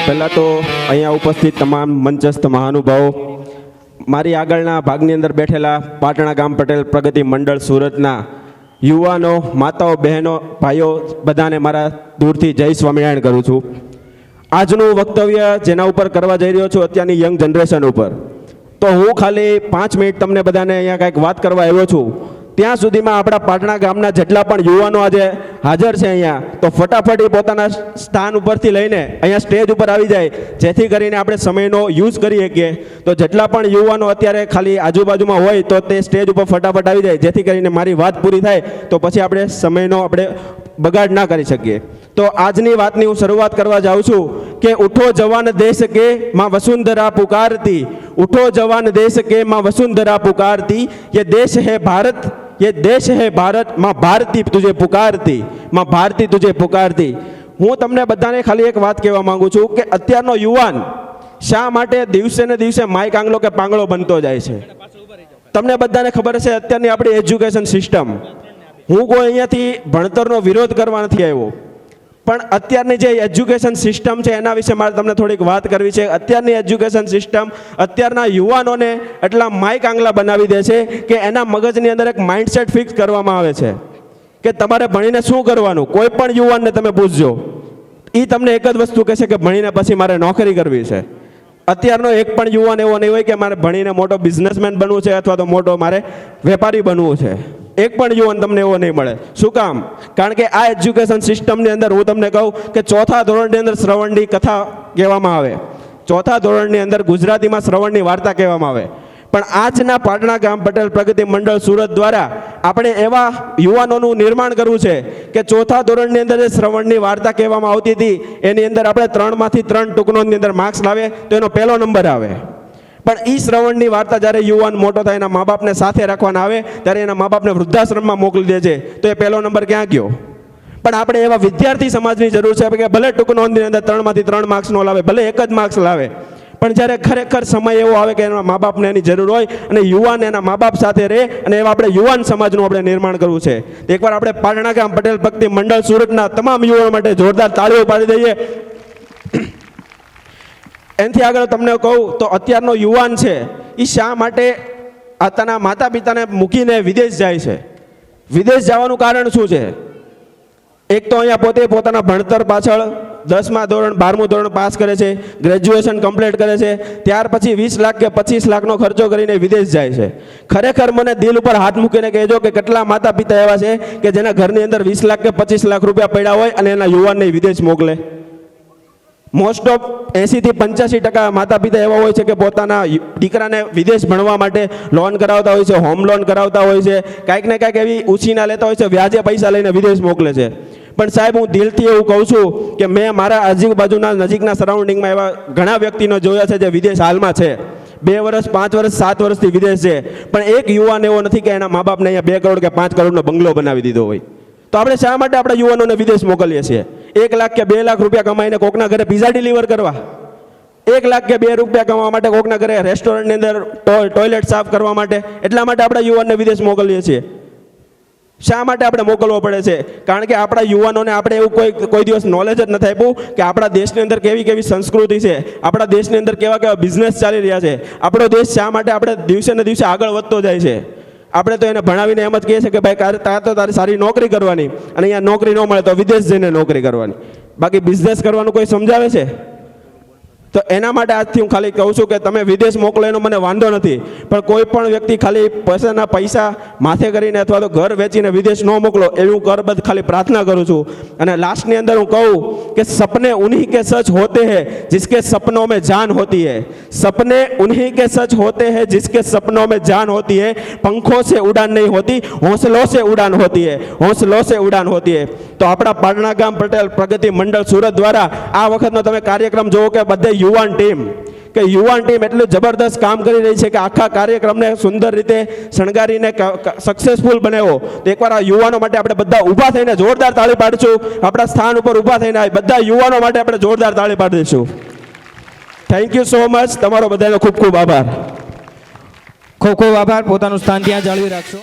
પહેલાં તો અહીંયા ઉપસ્થિત તમામ મંચસ્થ મહાનુભાવો, મારી આગળના ભાગની અંદર બેઠેલા પાટણા ગામ પટેલ પ્રગતિ મંડળ સુરતના યુવાનો, માતાઓ, બહેનો, ભાઈઓ, બધાને મારા દૂરથી જય સ્વામિનારાયણ કરું છું. આજનું વક્તવ્ય જેના ઉપર કરવા જઈ રહ્યો છું, અત્યારની યંગ જનરેશન ઉપર, તો હું ખાલી 5 મિનિટ તમને બધાને અહીંયા કંઈક વાત કરવા આવ્યો છું. ત્યાં સુધીમાં આપણા પાટણા ગામના જેટલા પણ યુવાનો આજે હાજર છે અહીંયા, તો ફટાફટ એ પોતાના સ્થાન ઉપરથી લઈને અહીંયા સ્ટેજ ઉપર આવી જાય, જેથી કરીને આપણે સમયનો યુઝ કરી શકીએ. તો જેટલા પણ યુવાનો અત્યારે ખાલી આજુબાજુમાં હોય તો તે સ્ટેજ ઉપર ફટાફટ આવી જાય, જેથી કરીને મારી વાત પૂરી થાય તો પછી આપણે સમયનો બગાડ ના કરી શકીએ. તો આજની વાતની હું શરૂઆત કરવા જાઉં છું કે ઉઠો જવાન દેશ કે માં વસુંધરા પુકારતી, ઉઠો જવાન દેશ કે માં વસુંધરા પુકારતી, ये देश है भारत, ये देश है भारत, માં ભારતી તુજે પુકારતી, માં ભારતી તુજે પુકારતી. હું તમને બધાને ખાલી એક વાત કહેવા માંગુ છું કે અત્યારનો યુવાન શા માટે દિવસે ને દિવસે માઈક આંગલો કે પાંગળો બનતો જાય છે. તમને બધાને ખબર છે અત્યારની આપણી એજ્યુકેશન સિસ્ટમ. હું કોઈ અહીંયાથી ભણતરનો વિરોધ કરવા નથી આવ્યો, પણ અત્યારની જે એજ્યુકેશન સિસ્ટમ છે એના વિશે મારે તમને થોડીક વાત કરવી છે. અત્યારની એજ્યુકેશન સિસ્ટમ અત્યારના યુવાનોને એટલા માઈક આંગલા બનાવી દે છે કે એના મગજની અંદર એક માઇન્ડસેટ ફિક્સ કરવામાં આવે છે કે તમારે ભણીને શું કરવાનું. કોઈ પણ યુવાનને તમે પૂછજો, એ તમને એક જ વસ્તુ કહેશે કે ભણીને પછી મારે નોકરી કરવી છે. અત્યારનો એક પણ યુવાન એવો નહીં હોય કે મારે ભણીને મોટો બિઝનેસમેન બનવું છે અથવા તો મોટો મારે વેપારી બનવું છે. એક પણ યુવાન તમને એવો નહીં મળે. શું કામ? કારણ કે આ એજ્યુકેશન સિસ્ટમની અંદર હું તમને કહું કે 4થા ધોરણની અંદર શ્રવણની કથા કહેવામાં આવે, 4થા ધોરણની અંદર ગુજરાતીમાં શ્રવણની વાર્તા કહેવામાં આવે. પણ આજના પાટણા ગામ પટેલ પ્રગતિ મંડળ સુરત દ્વારા આપણે એવા યુવાનોનું નિર્માણ કરવું છે કે 4થા ધોરણની અંદર જે શ્રવણની વાર્તા કહેવામાં આવતી હતી એની અંદર આપણે 3માંથી 3 ટૂંકનોની અંદર માર્ક્સ લાવે તો એનો પહેલો નંબર આવે. પણ એ શ્રવણની વાર્તા જ્યારે યુવાન મોટો થાય, એના મા બાપને સાથે રાખવાના આવે, ત્યારે એના મા બાપને વૃદ્ધાશ્રમમાં મોકલી દે છે, તો એ પહેલો નંબર ક્યાં ગયો? પણ આપણે એવા વિદ્યાર્થી સમાજની જરૂર છે કે ભલે ટૂંક નોંધની અંદર 3માંથી 3 માર્ક્સ નો લાવે, ભલે એક જ માર્ક્સ લાવે, પણ જ્યારે ખરેખર સમય એવો આવે કે એના મા બાપને એની જરૂર હોય અને યુવાન એના મા બાપ સાથે રહે, અને એવા આપણે યુવાન સમાજનું આપણે નિર્માણ કરવું છે. એકવાર આપણે પાટણા ગામ પટેલ પ્રગતિ મંડળ સુરતના તમામ યુવાનો માટે જોરદાર તાળીઓ પાડી દઈએ. એનાથી આગળ તમને કહું તો અત્યારનો યુવાન છે એ શા માટે પોતાના માતા પિતાને મૂકીને વિદેશ જાય છે? વિદેશ જવાનું કારણ શું છે? એક તો અહીંયા પોતે પોતાના ભણતર પાછળ 10મા ધોરણ 12મું ધોરણ પાસ કરે છે, ગ્રેજ્યુએશન કમ્પ્લીટ કરે છે, ત્યાર પછી 20 લાખ કે 25 લાખનો ખર્ચો કરીને વિદેશ જાય છે. ખરેખર મને દિલ ઉપર હાથ મૂકીને કહેજો કે કેટલા માતા પિતા એવા છે કે જેના ઘરની અંદર 20 લાખ કે 25 લાખ રૂપિયા પડ્યા હોય અને એના યુવાનને વિદેશ મોકલે? મોસ્ટ ઓફ 80થી 85% માતા પિતા એવા હોય છે કે પોતાના દીકરાને વિદેશ ભણવા માટે લોન કરાવતા હોય છે, હોમ લોન કરાવતા હોય છે, કાંઈક ને કાંઈક એવી ઉછીના લેતા હોય છે, વ્યાજે પૈસા લઈને વિદેશ મોકલે છે. પણ સાહેબ, હું દિલથી એવું કહું છું કે મેં મારા આજુબાજુના નજીકના સરાઉન્ડિંગમાં એવા ઘણા વ્યક્તિનો જોયા છે જે વિદેશ હાલમાં છે, 2 વર્ષ 5 વર્ષ 7 વર્ષથી વિદેશ છે, પણ એક યુવાન એવો નથી કે એના મા બાપને અહીંયા 2 કરોડ કે 5 કરોડનો બંગલો બનાવી દીધો હોય. તો આપણે શા માટે આપણા યુવાનોને વિદેશ મોકલીએ છીએ? 1 લાખ કે 2 લાખ રૂપિયા કમાઈને કોકના ઘરે પિઝા ડિલિવર કરવા, 1 લાખ કે 2 રૂપિયા કમાવા માટે કોકના ઘરે રેસ્ટોરન્ટની અંદર ટોયલેટ સાફ કરવા માટે, એટલા માટે આપણા યુવાનને વિદેશ મોકલીએ છીએ. શા માટે આપણે મોકલવો પડે છે? કારણ કે આપણા યુવાનોને આપણે એવું કોઈ દિવસ નોલેજ જ નથી આપ્યું કે આપણા દેશની અંદર કેવી કેવી સંસ્કૃતિ છે, આપણા દેશની અંદર કેવા કેવા બિઝનેસ ચાલી રહ્યા છે. આપણો દેશ શા માટે આપણે દિવસે ને દિવસે આગળ વધતો જાય છે? આપણે તો એને ભણાવીને એમ જ કહીએ છીએ કે ભાઈ તારે તો તારી સારી નોકરી કરવાની, અને અહીંયા નોકરી ન મળે તો વિદેશ જઈને નોકરી કરવાની. બાકી બિઝનેસ કરવાનું કોઈ સમજાવે છે? તો એના માટે આજથી હું ખાલી કહું છું કે તમે વિદેશ મોકલો એનો મને વાંધો નથી, પણ કોઈ પણ વ્યક્તિ ખાલી પૈસા માથે કરીને અથવા તો ઘર વેચીને વિદેશ ન મોકલો એવી હું કરબદ્ધ ખાલી પ્રાર્થના કરું છું. અને લાસ્ટની અંદર હું કહું કે સપને ઉन्हीं के सच होते हैं जिसके सपनों में जान होती है, सपने उन्हीं के सच होते हैं जिसके सपनों में जान होती है, पंखों से उड़ान नहीं होती, हौसलों से उड़ान होती है, हौसलों से उड़ान होती है. તો આપણા પાટણા ગામ પટેલ પ્રગતિ મંડળ સુરત દ્વારા આ વખતનો તમે કાર્યક્રમ જોવો કે બધે યુવાન ટીમ એટલું જબરદસ્ત કામ કરી રહી છે કે આખા કાર્યક્રમને સુંદર રીતે શણગારીને સક્સેસફુલ બનાવ્યો. તો એકવાર આ યુવાનો માટે આપણે બધા ઊભા થઈને જોરદાર તાળી પાડીશું. આપણા સ્થાન ઉપર ઊભા થઈને બધા યુવાનો માટે આપણે જોરદાર તાળી પાડીશું. Thank you so much. તમારો બધાનો ખૂબ ખૂબ આભાર. ખૂબ ખૂબ આભાર. પોતાનું સ્થાન ત્યાં જાળવી રાખશો.